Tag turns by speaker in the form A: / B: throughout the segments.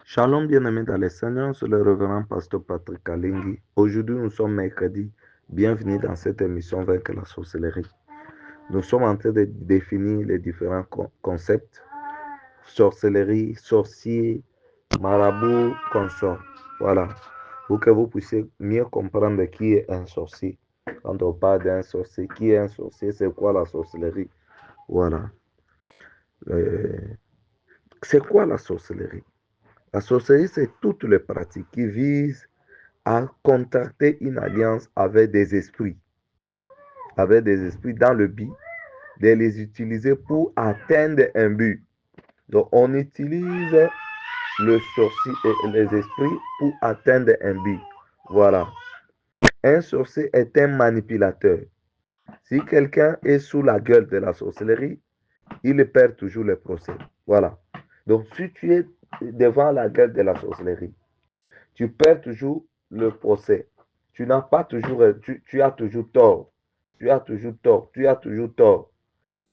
A: Shalom bien-aimés dans les Seigneurs, c'est le révérend pasteur Patrick Kalingi. Aujourd'hui, nous sommes mercredi. Bienvenue dans cette émission Vaincre la sorcellerie. Nous sommes en train de définir les différents concepts. Sorcellerie, sorcier, marabout, consort. Voilà. Pour que vous puissiez mieux comprendre qui est un sorcier. Quand on parle d'un sorcier, qui est un sorcier, c'est quoi la sorcellerie? Voilà. C'est quoi la sorcellerie? La sorcellerie, c'est toutes les pratiques qui visent à contracter une alliance avec des esprits dans le but de les utiliser pour atteindre un but. Donc, on utilise le sorcier et les esprits pour atteindre un but. Voilà. Un sorcier est un manipulateur. Si quelqu'un est sous la gueule de la sorcellerie, il perd toujours le procès. Voilà. Donc, si tu es devant la gueule de la sorcellerie, tu perds toujours le procès. Tu n'as pas toujours, tu as toujours tort. Tu as toujours tort. Tu as toujours tort.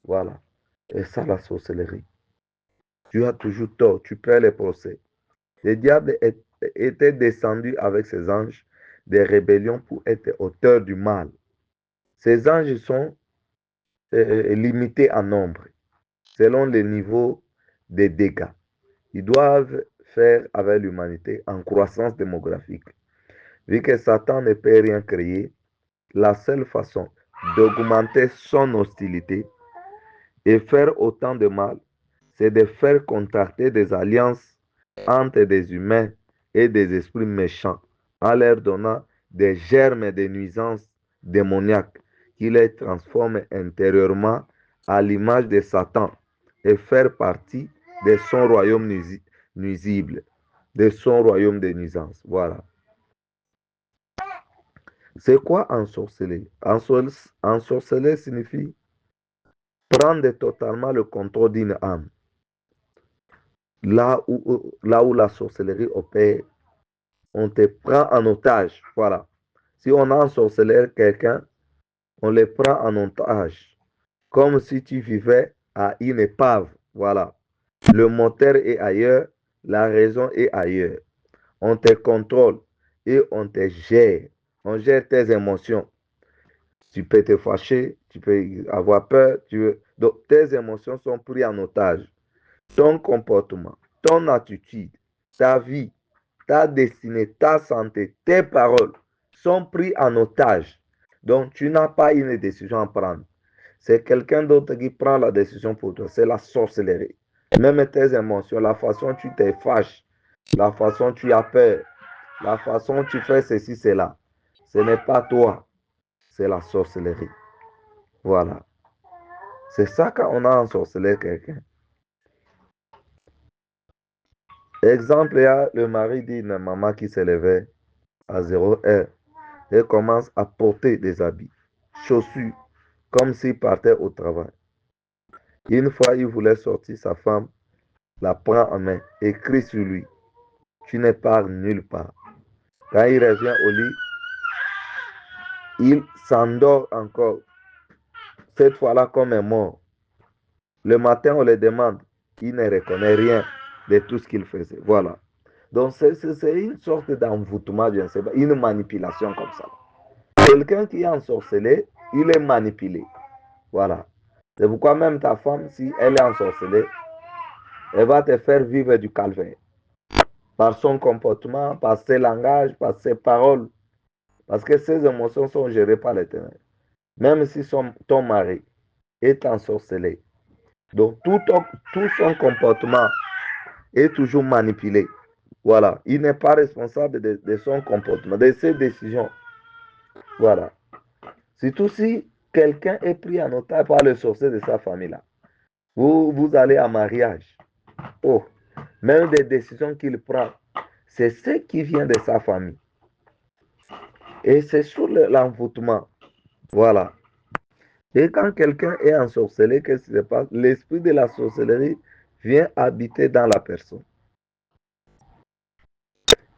A: Voilà. Et ça, la sorcellerie. Tu as toujours tort. Tu perds le procès. Le diable était descendu avec ses anges des rébellions pour être auteur du mal. Ces anges sont limités en nombre, selon le niveau des dégâts. Ils doivent faire avec l'humanité en croissance démographique. Vu que Satan ne peut rien créer, la seule façon d'augmenter son hostilité et faire autant de mal, c'est de faire contracter des alliances entre des humains et des esprits méchants, en leur donnant des germes de nuisances démoniaques qui les transforment intérieurement à l'image de Satan et faire partie de son royaume nuisible, de son royaume de nuisance. Voilà. C'est quoi ensorceler? Ensorceler signifie prendre totalement le contrôle d'une âme. Là où la sorcellerie opère, on te prend en otage. Voilà. Si on ensorcelle quelqu'un, on le prend en otage. Comme si tu vivais à une épave. Voilà. Le moteur est ailleurs, la raison est ailleurs. On te contrôle et on te gère. On gère tes émotions. Tu peux te fâcher, tu peux avoir peur. Donc, tes émotions sont prises en otage. Ton comportement, ton attitude, ta vie, ta destinée, ta santé, tes paroles sont prises en otage. Donc, tu n'as pas une décision à prendre. C'est quelqu'un d'autre qui prend la décision pour toi. C'est la sorcellerie. Même tes émotions, la façon dont tu te fâches, la façon dont tu as peur, la façon dont tu fais ceci, cela. Ce n'est pas toi, c'est la sorcellerie. Voilà. C'est ça quand on a ensorcelé quelqu'un. Exemple, il y a le mari d'une maman qui s'élevait à 0 heure et commence à porter des habits, chaussures, comme s'il partait au travail. Une fois, il voulait sortir, sa femme la prend en main et crie sur lui. Tu ne pars nulle part. Quand il revient au lit, il s'endort encore. Cette fois-là, comme un mort. Le matin, on le demande. Il ne reconnaît rien de tout ce qu'il faisait. Voilà. Donc, c'est une sorte d'envoûtement, je ne sais pas, une manipulation comme ça. Quelqu'un qui est ensorcelé, il est manipulé. Voilà. C'est pourquoi même ta femme, si elle est ensorcelée, elle va te faire vivre du calvaire. Par son comportement, par ses langages, par ses paroles. Parce que ses émotions sont gérées par l'Éternel. Même si ton mari est ensorcelé. Donc tout son comportement est toujours manipulé. Voilà. Il n'est pas responsable de son comportement, de ses décisions. Voilà. Surtout si quelqu'un est pris en otage par le sorcier de sa famille là. Vous allez en mariage. Oh, même des décisions qu'il prend, c'est ce qui vient de sa famille. Et c'est sous l'envoûtement. Voilà. Et quand quelqu'un est ensorcelé, qu'est-ce qui se passe? L'esprit de la sorcellerie vient habiter dans la personne.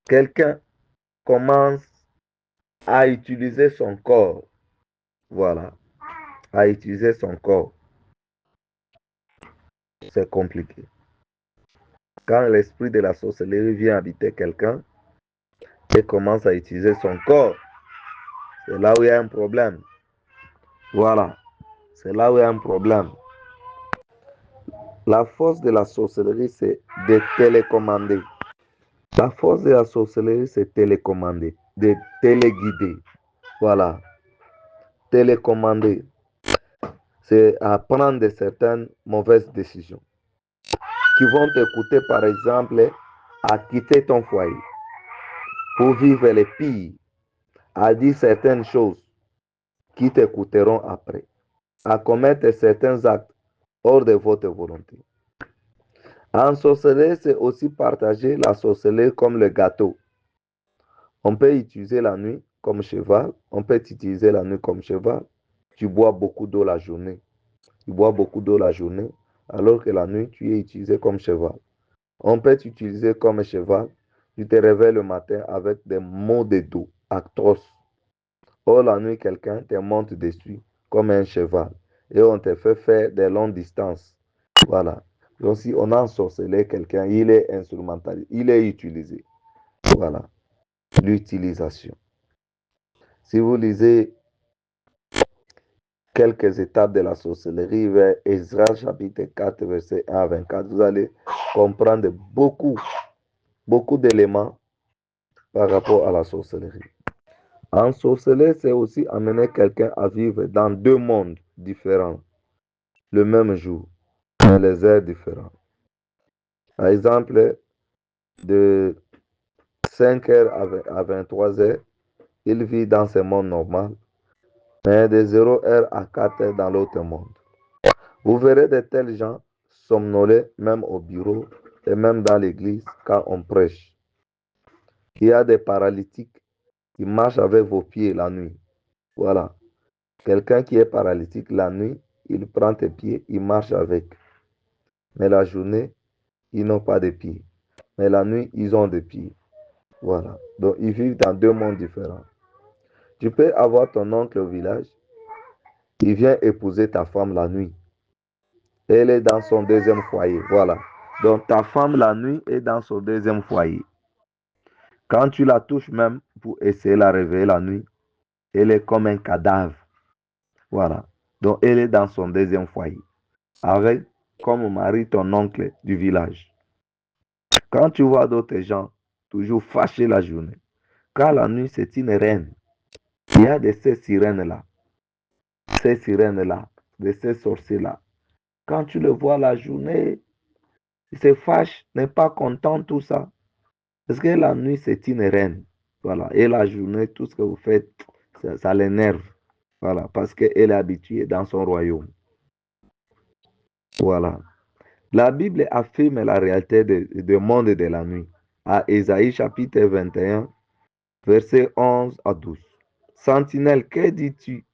A: Quelqu'un commence à utiliser son corps. Voilà. À utiliser son corps. C'est compliqué. Quand l'esprit de la sorcellerie vient habiter quelqu'un et commence à utiliser son corps, c'est là où il y a un problème. Voilà, c'est là où il y a un problème. La force de la sorcellerie, c'est de télécommander. La force de la sorcellerie, c'est télécommander, de téléguider. Voilà, télécommander, c'est à prendre de certaines mauvaises décisions qui vont t'écouter, par exemple, à quitter ton foyer pour vivre les pires, à dire certaines choses qui t'écouteront après, à commettre certains actes hors de votre volonté. En sorcellerie, c'est aussi partager la sorcellerie comme le gâteau. On peut utiliser la nuit comme cheval, on peut utiliser la nuit comme cheval. Tu bois beaucoup d'eau la journée, tu bois beaucoup d'eau la journée, alors que la nuit, tu es utilisé comme cheval. On peut t'utiliser comme cheval, tu te réveilles le matin avec des maux de dos atroces. Or, la nuit, quelqu'un te monte dessus comme un cheval et on te fait faire des longues distances. Voilà. Donc, si on a ensorcelé quelqu'un, il est instrumentalisé, il est utilisé. Voilà. L'utilisation. Si vous lisez quelques étapes de la sorcellerie vers Ezra chapitre 4, verset 1 à 24, vous allez comprendre beaucoup d'éléments par rapport à la sorcellerie. Ensorceler, c'est aussi amener quelqu'un à vivre dans deux mondes différents le même jour, dans les heures différentes. Par exemple, de 5 heures à 23 heures, il vit dans ce monde normal, mais de 0 heure à 4 heures dans l'autre monde. Vous verrez de tels gens somnoler même au bureau et même dans l'église quand on prêche. Il y a des paralytiques qui marchent avec vos pieds la nuit. Voilà. Quelqu'un qui est paralytique la nuit, il prend tes pieds, il marche avec. Mais la journée, ils n'ont pas de pieds. Mais la nuit, ils ont des pieds. Voilà. Donc, ils vivent dans deux mondes différents. Tu peux avoir ton oncle au village, il vient épouser ta femme la nuit. Elle est dans son deuxième foyer. Voilà. Donc, ta femme la nuit est dans son deuxième foyer. Quand tu la touches même pour essayer de la réveiller la nuit, elle est comme un cadavre. Voilà. Donc, elle est dans son deuxième foyer. Avec comme mari ton oncle du village. Quand tu vois d'autres gens toujours fâchés la journée, quand la nuit c'est une reine, il y a de ces sirènes-là, de ces sorciers-là. Quand tu le vois la journée, il se fâche, n'est pas content, tout ça. Parce que la nuit c'est une reine. Voilà. Et la journée, tout ce que vous faites, ça l'énerve. Voilà. Parce qu'elle est habituée dans son royaume. Voilà. La Bible affirme la réalité du monde de la nuit. À Ésaïe chapitre 21, verset 11 à 12. Sentinelle, que dis-tu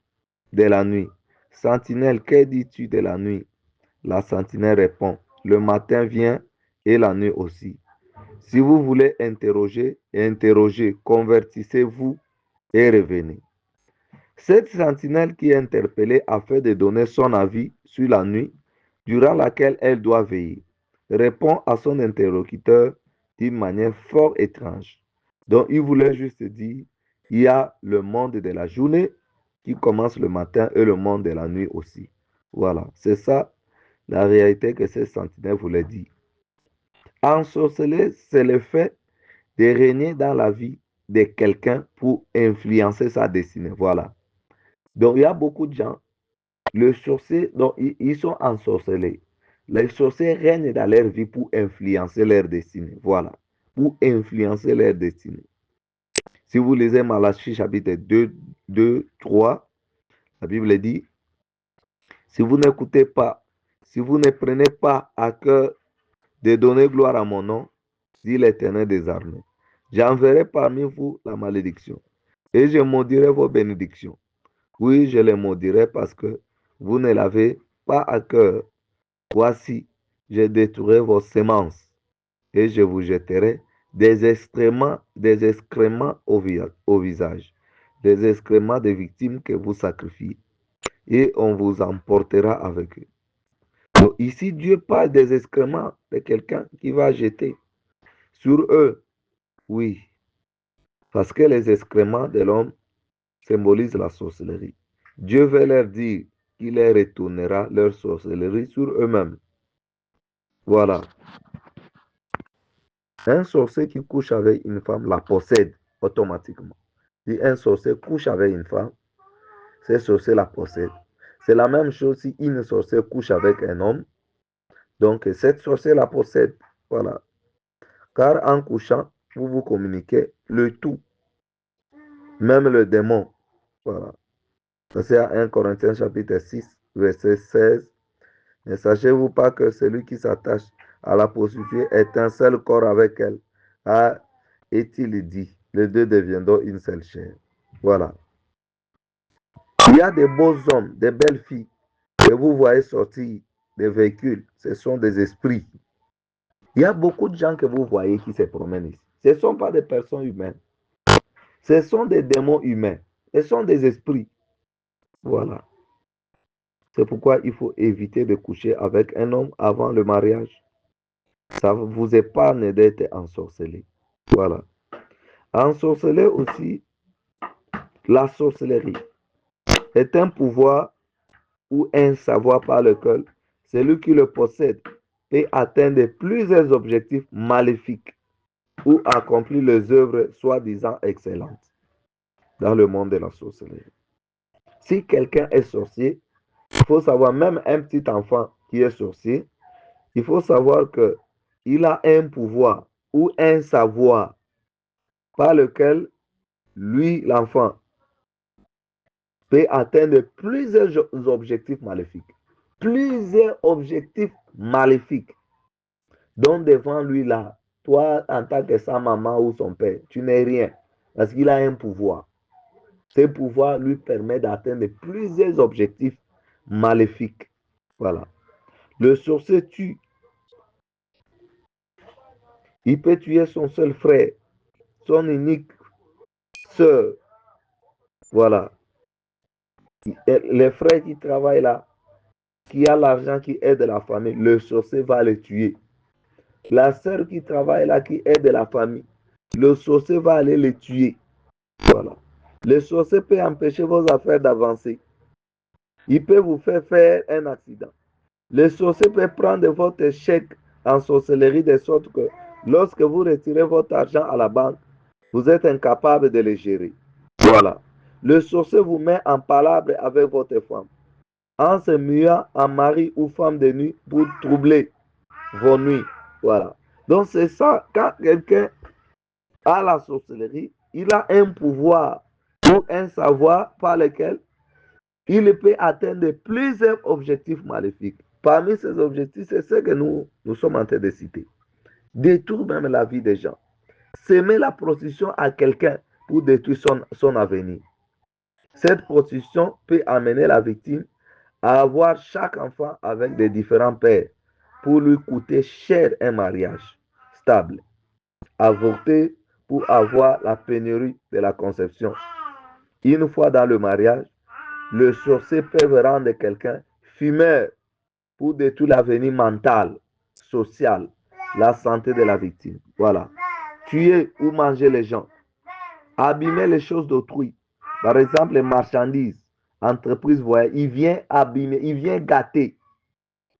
A: de la nuit? Sentinelle, que dis-tu de la nuit? La sentinelle répond, le matin vient et la nuit aussi. Si vous voulez interroger, interrogez, convertissez-vous et revenez. Cette sentinelle qui est interpellée afin de donner son avis sur la nuit durant laquelle elle doit veiller, répond à son interlocuteur d'une manière fort étrange. Donc, il voulait juste dire, il y a le monde de la journée qui commence le matin et le monde de la nuit aussi. Voilà, c'est ça la réalité que cette sentinelle voulait dire. Ensorceler, c'est le fait de régner dans la vie de quelqu'un pour influencer sa destinée. Voilà. Donc, il y a beaucoup de gens, les sorciers, donc, ils sont ensorcelés. Les sorciers règnent dans leur vie pour influencer leur destinée. Voilà. Pour influencer leur destinée. Si vous lisez Malachie chapitre 2, 3, la Bible dit, si vous n'écoutez pas, si vous ne prenez pas à cœur de donner gloire à mon nom, dit l'Éternel des armées, j'enverrai parmi vous la malédiction et je maudirai vos bénédictions. Oui, je les maudirai parce que vous ne l'avez pas à cœur. Voici, je détruirai vos semences et je vous jetterai des excréments au visage, des excréments des victimes que vous sacrifiez, et on vous emportera avec eux. Donc, ici, Dieu parle des excréments de quelqu'un qui va jeter sur eux. Oui, parce que les excréments de l'homme symbolisent la sorcellerie. Dieu veut leur dire qu'il les retournera leur sorcellerie sur eux-mêmes. Voilà. Un sorcier qui couche avec une femme la possède automatiquement. Si un sorcier couche avec une femme, ce sorcier la possède. C'est la même chose si une sorcière couche avec un homme, donc cette sorcière la possède. Voilà. Car en couchant, vous vous communiquez le tout, même le démon. Voilà. C'est à 1 Corinthiens chapitre 6, verset 16. Ne sachez-vous pas que celui qui s'attache à la prostituée est un seul corps avec elle? Ah, est-il dit, les deux deviendront une seule chair. Voilà. Il y a des beaux hommes, des belles filles que vous voyez sortir des véhicules. Ce sont des esprits. Il y a beaucoup de gens que vous voyez qui se promènent ici. Ce ne sont pas des personnes humaines. Ce sont des démons humains. Ce sont des esprits. Voilà. C'est pourquoi il faut éviter de coucher avec un homme avant le mariage. Ça vous épargne d'être ensorcelé. Voilà. Ensorceler aussi, la sorcellerie est un pouvoir ou un savoir par lequel celui qui le possède peut atteindre plusieurs objectifs maléfiques ou accomplir les œuvres soi-disant excellentes dans le monde de la sorcellerie. Si quelqu'un est sorcier, il faut savoir, même un petit enfant qui est sorcier, il faut savoir qu'il a un pouvoir ou un savoir par lequel lui, l'enfant, peut atteindre plusieurs objectifs maléfiques. Plusieurs objectifs maléfiques. Donc devant lui là, toi en tant que sa maman ou son père, tu n'es rien. Parce qu'il a un pouvoir. Ce pouvoir lui permet d'atteindre plusieurs objectifs maléfiques. Voilà. Le sorcier tue. Il peut tuer son seul frère, son unique sœur. Voilà. Les frères qui travaillent là, qui a l'argent, qui aide la famille, le sorcier va le tuer. La sœur qui travaille là, qui aide la famille, le sorcier va aller le tuer. Voilà. Le sorcier peut empêcher vos affaires d'avancer. Il peut vous faire un accident. Le sorcier peut prendre votre chèque en sorcellerie de sorte que lorsque vous retirez votre argent à la banque, vous êtes incapable de le gérer. Voilà. Le sorcier vous met en palabre avec votre femme, en se muant en mari ou femme de nuit pour troubler vos nuits. Voilà. Donc c'est ça, quand quelqu'un a la sorcellerie, il a un pouvoir ou un savoir par lequel il peut atteindre plusieurs objectifs maléfiques. Parmi ces objectifs, c'est ce que nous sommes en train de citer. Détruire même la vie des gens. S'aimer la prostitution à quelqu'un pour détruire son avenir. Cette prostitution peut amener la victime à avoir chaque enfant avec des différents pères pour lui coûter cher un mariage stable. Avorter pour avoir la pénurie de la conception. Une fois dans le mariage, le sorcier peut rendre quelqu'un fumeur pour détruire l'avenir mental, social, la santé de la victime. Voilà. Tuer ou manger les gens. Abîmer les choses d'autrui. Par exemple, les marchandises, entreprises, voilà, il vient abîmer, il vient gâter.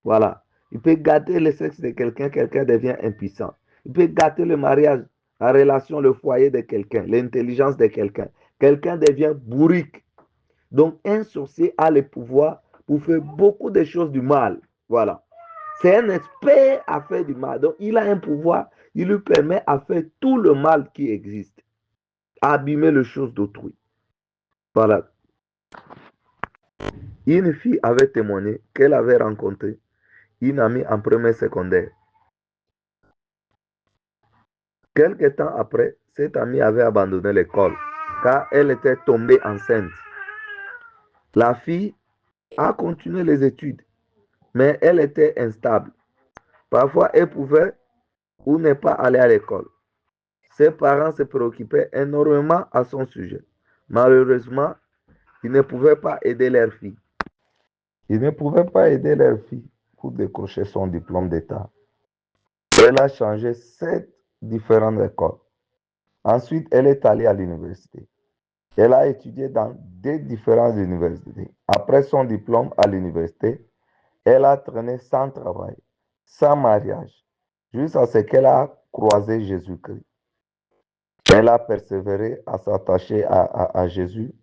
A: Voilà. Il peut gâter le sexe de quelqu'un, quelqu'un devient impuissant. Il peut gâter le mariage, la relation, le foyer de quelqu'un, l'intelligence de quelqu'un. Quelqu'un devient bourrique. Donc, un sorcier a le pouvoir pour faire beaucoup de choses du mal. Voilà. C'est un expert à faire du mal. Donc, il a un pouvoir, il lui permet à faire tout le mal qui existe. Abîmer les choses d'autrui. Voilà. Une fille avait témoigné qu'elle avait rencontré une amie en première secondaire. Quelque temps après, cette amie avait abandonné l'école car elle était tombée enceinte. La fille a continué les études, mais elle était instable. Parfois, elle pouvait ou ne pas aller à l'école. Ses parents se préoccupaient énormément à son sujet. Malheureusement, ils ne pouvaient pas aider leur fille. Ils ne pouvaient pas aider leur fille. pour décrocher son diplôme d'État. Elle a changé 7 différentes écoles. Ensuite, elle est allée à l'université. Elle a étudié dans des différentes universités. Après son diplôme à l'université, elle a traîné sans travail, sans mariage, jusqu'à ce qu'elle a croisé Jésus-Christ. Elle a persévéré à s'attacher à Jésus.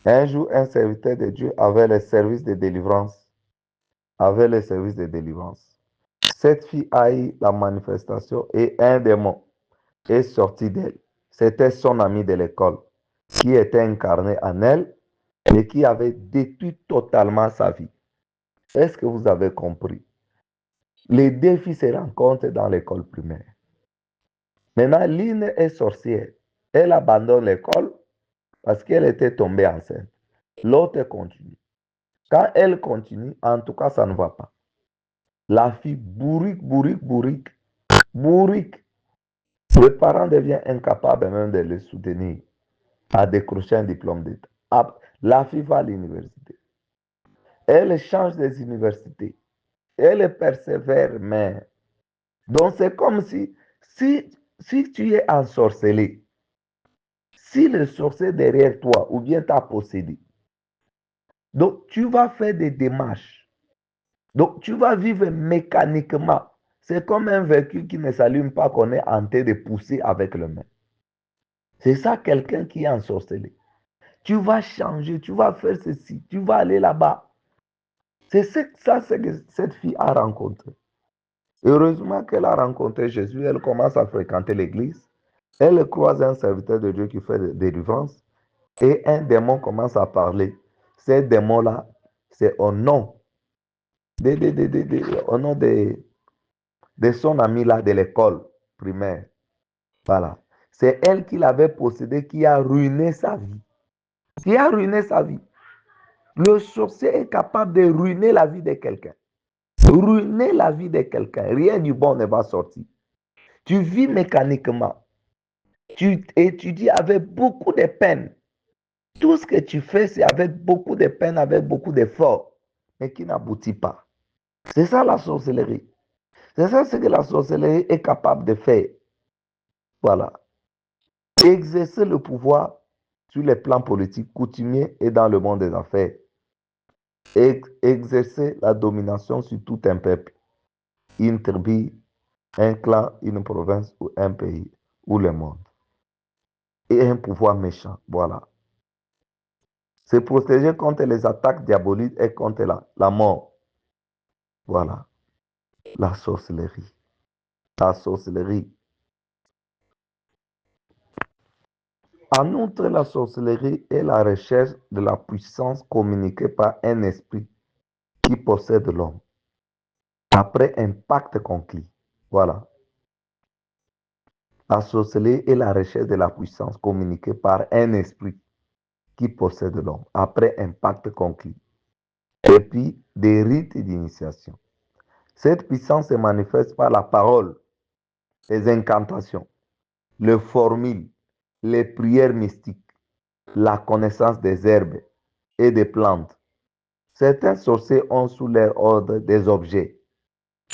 A: Un jour, un serviteur de Dieu avait les services de délivrance. Cette fille a eu la manifestation et un démon est sorti d'elle. C'était son ami de l'école qui était incarné en elle et qui avait détruit totalement sa vie. Est-ce que vous avez compris? Les deux filles se rencontrent dans l'école primaire. Maintenant, l'une est sorcière. Elle abandonne l'école parce qu'elle était tombée enceinte. L'autre continue. Quand elle continue, en tout cas, ça ne va pas. La fille bourrique. Le parent devient incapable même de le soutenir à décrocher un diplôme d'État. La fille va à l'université. Elle change des universités. Elle persévère, mais... Donc, c'est comme si tu es ensorcelé, si le sorcier derrière toi ou bien t'a possédé, donc tu vas faire des démarches. Donc, tu vas vivre mécaniquement. C'est comme un véhicule qui ne s'allume pas qu'on est en train de pousser avec le main. C'est ça quelqu'un qui est ensorcelé. Tu vas changer, tu vas faire ceci, tu vas aller là-bas. C'est ça que cette fille a rencontré. Heureusement qu'elle a rencontré Jésus, elle commence à fréquenter l'église. Elle croise un serviteur de Dieu qui fait des délivrances et un démon commence à parler. Ces démons-là, c'est au nom au nom de son ami là de l'école primaire. Voilà. C'est elle qui l'avait possédé qui a ruiné sa vie. Qui a ruiné sa vie. Le sorcier est capable de ruiner la vie de quelqu'un. Ruiner la vie de quelqu'un. Rien du bon ne va sortir. Tu vis mécaniquement. Tu étudies avec beaucoup de peine. Tout ce que tu fais, c'est avec beaucoup de peine, avec beaucoup d'efforts, mais qui n'aboutit pas. C'est ça la sorcellerie. C'est ça ce que la sorcellerie est capable de faire. Voilà. Exercer le pouvoir sur les plans politiques coutumiers et dans le monde des affaires. Exercer la domination sur tout un peuple, une tribu, un clan, une province ou un pays ou le monde. Et un pouvoir méchant. Voilà. Se protéger contre les attaques diaboliques et contre la mort. Voilà. La sorcellerie. La sorcellerie. En outre, la sorcellerie est la recherche de la puissance communiquée par un esprit qui possède l'homme après un pacte conclu. Voilà. La sorcellerie est la recherche de la puissance communiquée par un esprit qui possède l'homme après un pacte conclu. Et puis, des rites d'initiation. Cette puissance se manifeste par la parole, les incantations, les formules, les prières mystiques, la connaissance des herbes et des plantes. Certains sorciers ont sous leur ordre des objets,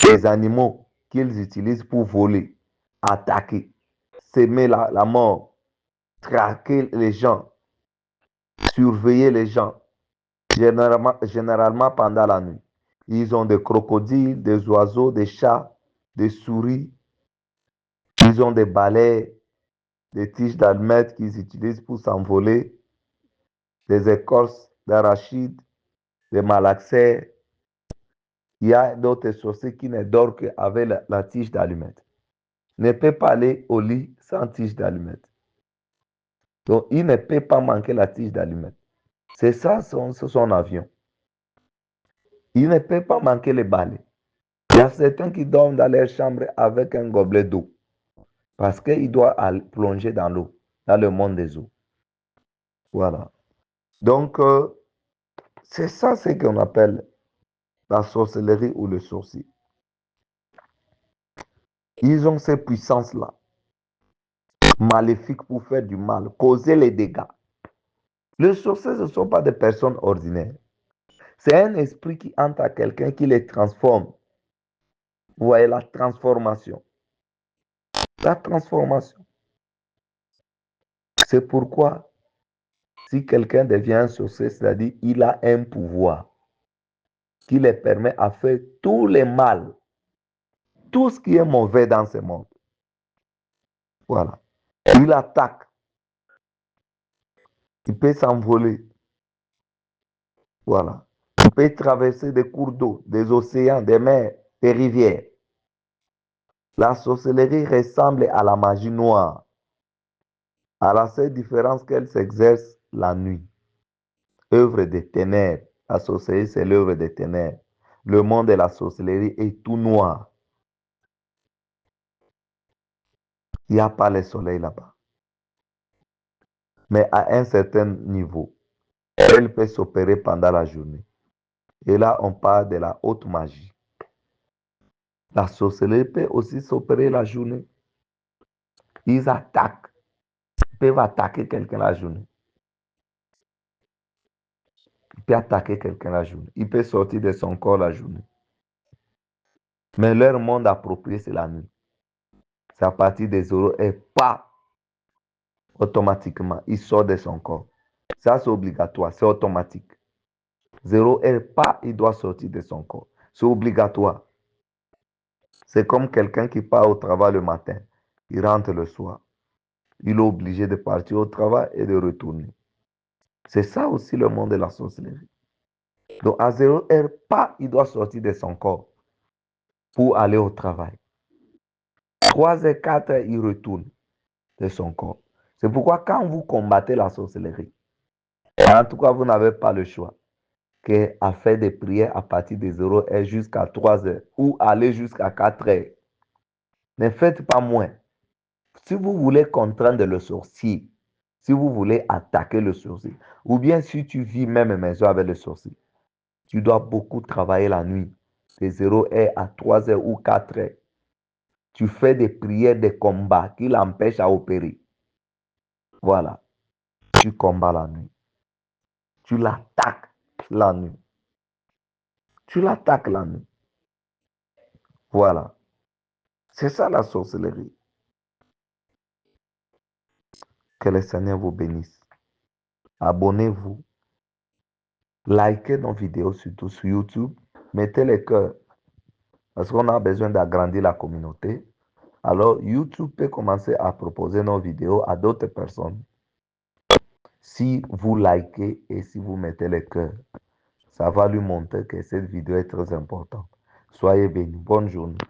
A: des animaux qu'ils utilisent pour voler, attaquer, semer la mort, traquer les gens, surveiller les gens, généralement pendant la nuit. Ils ont des crocodiles, des oiseaux, des chats, des souris. Ils ont des balais, des tiges d'allumettes qu'ils utilisent pour s'envoler, des écorces d'arachide, des malaxères. Il y a d'autres sorciers qui ne dorment qu'avec la tige d'allumette. Ne peut pas aller au lit sans tige d'allumette. Donc, il ne peut pas manquer la tige d'allumette. C'est ça son avion. Il ne peut pas manquer les balais. Il y a certains qui dorment dans leur chambre avec un gobelet d'eau parce qu'il doit plonger dans l'eau, dans le monde des eaux. Voilà. Donc, c'est ça ce qu'on appelle la sorcellerie ou le sorcier. Ils ont ces puissances-là, maléfiques pour faire du mal, causer les dégâts. Les sorciers, ce ne sont pas des personnes ordinaires. C'est un esprit qui entre à quelqu'un qui les transforme. Vous voyez la transformation. La transformation. C'est pourquoi, si quelqu'un devient un sorcier, c'est-à-dire il a un pouvoir qui les permet à faire tous les mal, tout ce qui est mauvais dans ce monde. Voilà. Il attaque. Il peut s'envoler. Voilà. Il peut traverser des cours d'eau, des océans, des mers, des rivières. La sorcellerie ressemble à la magie noire, à la seule différence qu'elle s'exerce la nuit. Œuvre des ténèbres. La sorcellerie, c'est l'œuvre des ténèbres. Le monde de la sorcellerie est tout noir. Il n'y a pas le soleil là-bas. Mais à un certain niveau, elle peut s'opérer pendant la journée. Et là, on parle de la haute magie. La sorcellerie peut aussi s'opérer la journée. Ils attaquent. Ils peuvent attaquer quelqu'un la journée. Il peut attaquer quelqu'un la journée. Il peut sortir de son corps la journée. Mais leur monde approprié, c'est la nuit. C'est à partir des 0 et pas automatiquement. Il sort de son corps. Ça, c'est obligatoire. C'est automatique. 0 et pas, il doit sortir de son corps. C'est obligatoire. C'est comme quelqu'un qui part au travail le matin. Il rentre le soir. Il est obligé de partir au travail et de retourner. C'est ça aussi le monde de la sorcellerie. Donc à 0 heure, pas, il doit sortir de son corps pour aller au travail. 3 et 4 heures, il retourne de son corps. C'est pourquoi quand vous combattez la sorcellerie, en tout cas, vous n'avez pas le choix qu'à faire des prières à partir de 0 heure jusqu'à 3 heures ou aller jusqu'à 4 heures. Ne faites pas moins. Si vous voulez contraindre le sorcier, si vous voulez attaquer le sorcier, ou bien si tu vis même maison avec le sorcier, tu dois beaucoup travailler la nuit, de 0 heure à 3 heures ou 4 heures. Tu fais des prières, des combats qui l'empêchent à opérer. Voilà. Tu combats la nuit. Tu l'attaques la nuit. Tu l'attaques la nuit. Voilà. C'est ça la sorcellerie. Que le Seigneur vous bénisse. Abonnez-vous. Likez nos vidéos, surtout sur YouTube. Mettez les cœurs. Parce qu'on a besoin d'agrandir la communauté. Alors, YouTube peut commencer à proposer nos vidéos à d'autres personnes. Si vous likez et si vous mettez les cœurs, ça va lui montrer que cette vidéo est très importante. Soyez bénis. Bonne journée.